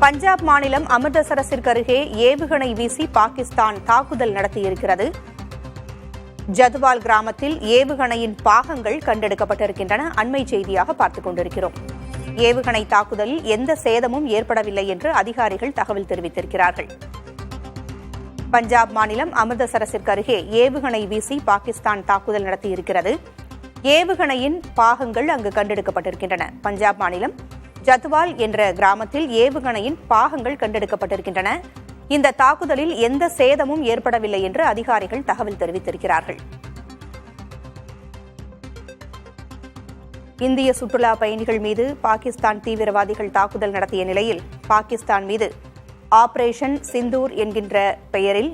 பஞ்சாப் மாநிலம் அமிர்தசரஸிற்கு அருகே ஏவுகணை வீசி பாகிஸ்தான் தாக்குதல் நடத்தியிருக்கிறது. ஜதுவால் கிராமத்தில் ஏவுகணையின் பாகங்கள் கண்டெடுக்கப்பட்டிருக்கின்றன. அண்மை செய்தியாக பார்த்துக் கொண்டிருக்கிறோம். ஏவுகணை தாக்குதலில் எந்த சேதமும் ஏற்படவில்லை என்று அதிகாரிகள் தகவல் தெரிவித்திருக்கிறார்கள். பஞ்சாப் மாநிலம் அமிர்தசரஸிற்கு அருகே ஏவுகணை வீசி பாகிஸ்தான் தாக்குதல் நடத்தியிருக்கிறது. ஏவுகணையின் பாகங்கள் அங்கு கண்டெடுக்கப்பட்டிருக்கின்றன. பஞ்சாப் மாநிலம் ஜதுவால் என்ற கிராமத்தில் ஏவுகணையின் பாகங்கள் கண்டெடுக்கப்பட்டிருக்கின்றன. இந்த தாக்குதலில் எந்த சேதமும் ஏற்படவில்லை என்று அதிகாரிகள் தகவல் தெரிவித்திருக்கிறார்கள். இந்திய சுற்றுலா பயணிகள் மீது பாகிஸ்தான் தீவிரவாதிகள் தாக்குதல் நடத்திய நிலையில் பாகிஸ்தான் மீது ஆபரேஷன் சிந்தூர் என்கின்ற பெயரில்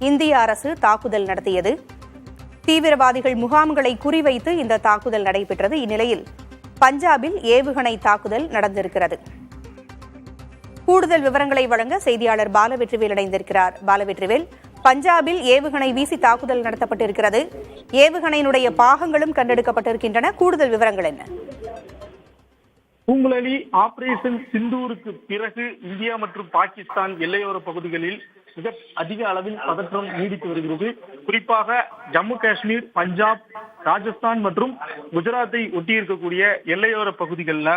இந்திய அரசு தாக்குதல் நடத்தியது. தீவிரவாதிகள் முகாம்களை குறிவைத்து இந்த தாக்குதல் நடைபெற்றது. இந்நிலையில் பஞ்சாபில் ஏவுகணை தாக்குதல் நடந்திருக்கிறது. கூடுதல் விவரங்களை வழங்க செய்தியாளர் பாலவெற்றிவேல் இணைந்திருக்கிறார். பாலவெற்றிவேல், பஞ்சாபில் ஏவுகணை வீசி தாக்குதல் நடத்தப்பட்டிருக்கிறது. ஏவுகணையினுடைய பாகங்களும் கண்டெடுக்கப்பட்டிருக்கின்றன. கூடுதல் விவரங்கள் என்ன? பூங்குழலி, ஆபரேஷன் சிந்தூருக்கு பிறகு இந்தியா மற்றும் பாகிஸ்தான் எல்லையோர பகுதிகளில் மிக அதிக அளவில் பதற்றம் நீடித்து வருகிறது. குறிப்பாக ஜம்மு காஷ்மீர், பஞ்சாப், ராஜஸ்தான் மற்றும் குஜராத்தை ஒட்டியிருக்கக்கூடிய எல்லையோர பகுதிகளில்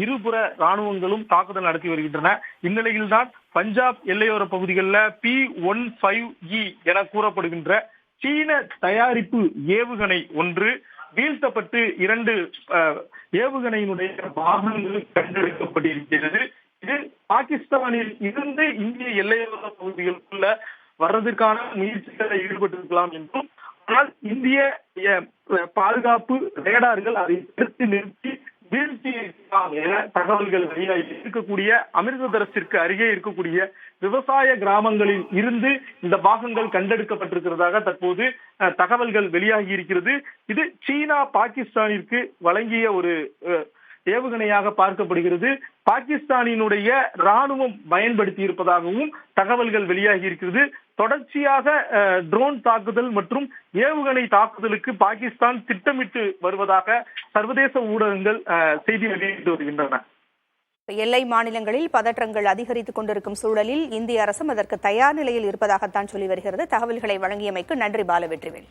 இருபுற ராணுவங்களும் தாக்குதல் நடத்தி வருகின்றன. இந்நிலையில்தான் பஞ்சாப் எல்லையோர பகுதிகளில் P-15E என கூறப்படுகின்ற சீன தயாரிப்பு ஏவுகணை ஒன்று வீழ்த்தப்பட்டு 2 ஏவுகணையினுடைய பாகங்கள் கண்டெடுக்கப்பட்டிருக்கிறது. இது பாகிஸ்தானில் இருந்து இந்திய எல்லையோர பகுதிகளுக்குள்ள வர்றதற்கான முயற்சிகளை ஈடுபட்டிருக்கலாம் என்றும், ஆனால் இந்திய பாதுகாப்பு ரேடார்கள் அதை தடுத்து நிறுத்தி வீழ்த்தியிருக்கலாம் என தகவல்கள் வெளியாகி இருக்கக்கூடிய அமிர்தசரஸிற்கு அருகே இருக்கக்கூடிய விவசாய கிராமங்களில் இருந்து இந்த பாகங்கள் கண்டெடுக்கப்பட்டிருக்கிறதாக தற்போது தகவல்கள் வெளியாகி இருக்கிறது. இது சீனா பாகிஸ்தானிற்கு வழங்கிய ஒரு ஏவுகணையாக பார்க்கப்படுகிறது. பாகிஸ்தானினுடைய ராணுவம் பயன்படுத்தி இருப்பதாகவும் தகவல்கள் வெளியாகி இருக்கிறது. தொடர்ச்சியாக ட்ரோன் தாக்குதல் மற்றும் ஏவுகணை தாக்குதலுக்கு பாகிஸ்தான் திட்டமிட்டு வருவதாக சர்வதேச ஊடகங்கள் செய்தி வெளியிட்டு வருகின்றன. எல்லை மாநிலங்களில் பதற்றங்கள் அதிகரித்துக் கொண்டிருக்கும் சூழலில் இந்திய அரசும் அதற்கு தயார் நிலையில் இருப்பதாகத்தான் சொல்லி வருகிறது. தகவல்களை வழங்கியமைக்கு நன்றி பாலவெற்றிவேல்.